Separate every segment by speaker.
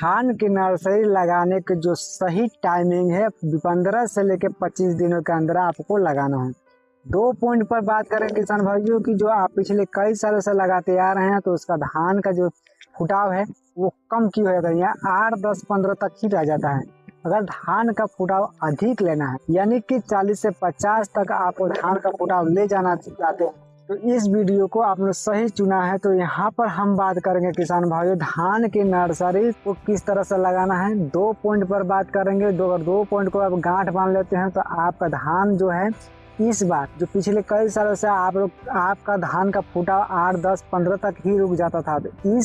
Speaker 1: धान की नर्सरी लगाने के जो सही टाइमिंग है 15 से लेकर 25 दिनों के अंदर आपको लगाना है। 2 पॉइंट पर बात करें किसान भाइयों की, जो आप पिछले कई सालों से लगाते आ रहे हैं तो उसका धान का जो फुटाव है वो कम क्यों हो जाता है, यहाँ 8, 10, 15 तक ही रह जाता है। अगर धान का फुटाव अधिक लेना है यानी कि 40 से 50 तक आपको धान का फुटाव ले जाना चाहते हैं तो इस वीडियो को आपने सही चुना है। तो यहाँ पर हम बात करेंगे किसान भाइयों धान की नर्सरी को किस तरह से लगाना है। 2 पॉइंट पर बात करेंगे। अगर 2 पॉइंट को आप गांठ बांध लेते हैं तो आपका धान जो है इस बार जो पिछले कई सालों से आपका धान का फुटाव 8, 10, 15 तक ही रुक जाता था, तो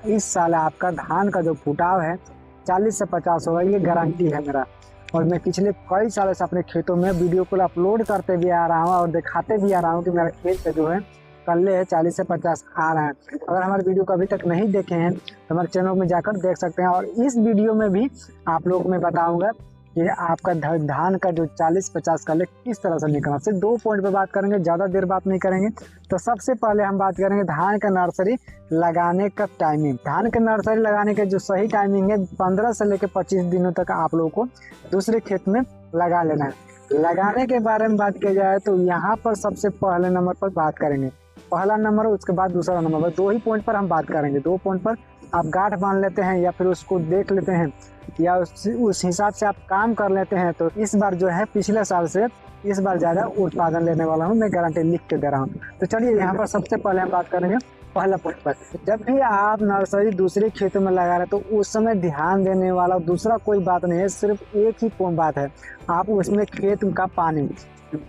Speaker 1: इस साल आपका धान का जो फुटाव है 40 से 50 होगा, ये गारंटी है मेरा। और मैं पिछले कई सालों से अपने खेतों में वीडियो को अपलोड करते भी आ रहा हूँ और दिखाते भी आ रहा हूँ कि मेरा खेत से जो है कल्ले है 40 से 50 आ रहा है। अगर हमारे वीडियो को अभी तक नहीं देखे हैं तो हमारे चैनल में जाकर देख सकते हैं। और इस वीडियो में भी आप लोग को मैं बताऊंगा कि आपका धान का जो 40-50 कल्ले किस तरह से निकलना। सिर्फ 2 पॉइंट पे बात करेंगे, ज़्यादा देर बात नहीं करेंगे। तो सबसे पहले हम बात करेंगे धान का नर्सरी लगाने का टाइमिंग। धान का नर्सरी लगाने का जो सही टाइमिंग है 15 से लेकर 25 दिनों तक आप लोगों को दूसरे खेत में लगा लेना है। लगाने के बारे में बात की जाए तो यहाँ पर सबसे पहले नंबर पर बात करेंगे, पहला नंबर उसके बाद दूसरा नंबर, 2 ही पॉइंट पर हम बात करेंगे। 2 पॉइंट पर आप गांठ बांध लेते हैं या फिर उसको देख लेते हैं या उस हिसाब से आप काम कर लेते हैं तो इस बार जो है पिछले साल से इस बार ज़्यादा उत्पादन लेने वाला हूँ, मैं गारंटी लिख के दे रहा हूँ। तो चलिए यहाँ पर सबसे पहले हम बात करेंगे पहला पॉइंट पर। जब भी आप नर्सरी दूसरे खेतों में लगा रहे हैं तो उस समय ध्यान देने वाला दूसरा कोई बात नहीं है, सिर्फ एक ही बात है, आप उसमें खेत का पानी।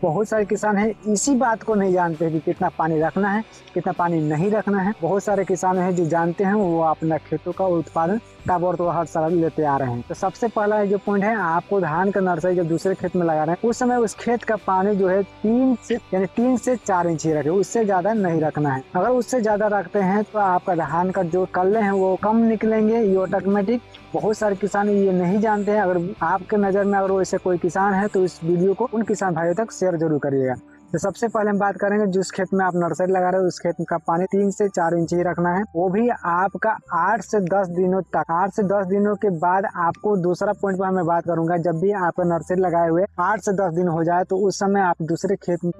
Speaker 1: बहुत सारे किसान हैं इसी बात को नहीं जानते कि कितना पानी रखना है कितना पानी नहीं रखना है। बहुत सारे किसान हैं जो जानते हैं, वो अपना खेतों का उत्पादन ताबड़ तो हर साल लेते आ रहे हैं। तो सबसे पहला जो पॉइंट है, आपको धान का नर्सरी जब दूसरे खेत में लगा रहे हैं उस समय उस खेत का पानी जो है 3 से 4 इंच ही रखे, उससे ज्यादा नहीं रखना है। अगर उससे ज्यादा रखते हैं तो आपका धान का जो कल्ले हैं वो कम निकलेंगे, ये ऑटोमेटिक। बहुत सारे किसान ये नहीं जानते हैं। अगर आपके नज़र में अगर वैसे कोई किसान है तो इस वीडियो को उन किसान भाइयों तक शेयर जरूर करिएगा। तो सबसे पहले हम बात करेंगे जिस खेत में आप नर्सरी लगा रहे हो उस खेत का पानी 3 से 4 इंच ही रखना है, वो भी आपका 8 से 10 दिनों तक। 8 से 10 दिनों के बाद आपको दूसरा पॉइंट पर मैं बात करूंगा, जब भी आपका नर्सरी लगाए हुए 8 से 10 दिन हो जाए तो उस समय आप दूसरे खेत में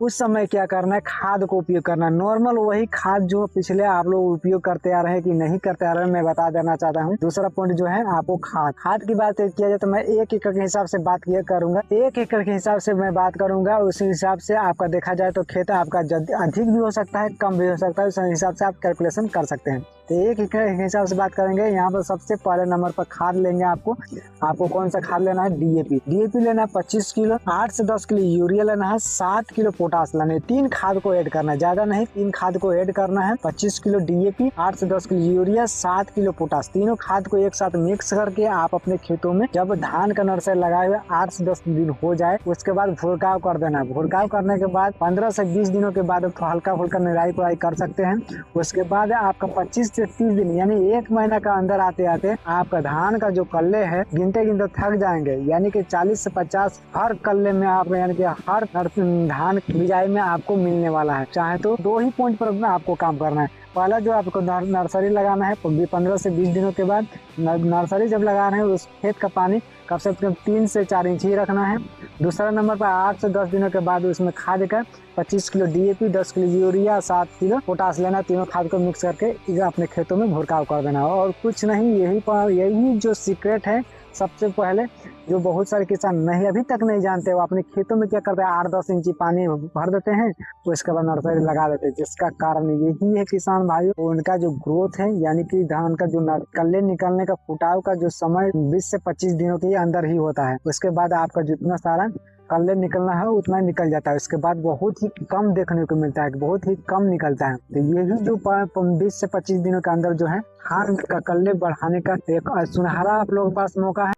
Speaker 1: उस समय क्या करना है, खाद को उपयोग करना है। नॉर्मल वही खाद जो पिछले आप लोग उपयोग करते आ रहे हैं कि नहीं करते आ रहे हैं, मैं बता देना चाहता हूँ। दूसरा पॉइंट जो है आपको खाद की बात किया जाए तो मैं 1 एकड़ के हिसाब से बात किया करूंगा। 1 एकड़ के हिसाब से मैं बात करूंगा, उस हिसाब से आपका देखा जाए तो खेत आपका अधिक भी हो सकता है, कम भी हो सकता है, उस हिसाब से आप कैलकुलेशन कर सकते हैं। तो 1 एकड़ के हिसाब से बात करेंगे। यहाँ पर सबसे पहले नंबर पर खाद लेंगे। आपको कौन सा खाद लेना है, डीएपी लेना है 25 किलो, 8 से 10 किलो यूरिया लेना है, 7 किलो पोटास लेना है। 3 खाद को ऐड करना है, ज्यादा नहीं, 3 खाद को ऐड करना है। 25 किलो डीएपी, 8 से 10 किलो यूरिया, 7 किलो पोटास, तीनों खाद को एक साथ मिक्स करके आप अपने खेतों में जब धान का नर्सरी लगाए हुए 8 से 10 दिन हो जाए उसके बाद भुरकाव कर देना है। भुरकाव करने के बाद 15 से 20 दिनों के बाद हल्का फुल्का निराई कर सकते हैं। उसके बाद आपका 25 से 30 दिन यानी 1 महीना का अंदर आते आते आपका धान का जो कल्ले है गिनते थक जाएंगे, यानी कि 40 से 50 हर कल्ले में आप यानी कि हर धान बिजाई में आपको मिलने वाला है। चाहे तो 2 ही पॉइंट पर आपको काम करना है। पहला जो आपको नर्सरी लगाना है 15 से 20 दिनों के बाद नर्सरी जब लगा रहे हैं उस खेत का पानी कम से कम 3 से 4 इंच ही रखना है। दूसरा नंबर पर 8 से 10 दिनों के बाद उसमें खाद का 25 kilo DAP, 10 kilo urea, 7 kilo potash लेना। तीनों खाद को मिक्स करके अपने खेतों में भुरकाव कर देना और कुछ नहीं। यही जो सीक्रेट है सबसे पहले, जो बहुत सारे किसान अभी तक नहीं जानते, वो अपने खेतों में क्या करते हैं 8-10 इंची पानी भर देते हैं, उसके बाद नर्सरी लगा देते हैं। जिसका कारण यही है किसान भाइयों, उनका जो ग्रोथ है यानी कि धान का जो कल्ले निकलने का फुटाव का जो समय 20 से 25 दिनों के अंदर ही होता है। उसके बाद आपका जितना सारा कल्ले निकलना है उतना निकल जाता है। उसके बाद बहुत ही कम देखने को मिलता है, बहुत ही कम निकलता है। तो यही जो 20 से 25 दिनों के अंदर जो है धान का कल्ले बढ़ाने का एक सुनहरा आप लोगों के पास मौका है।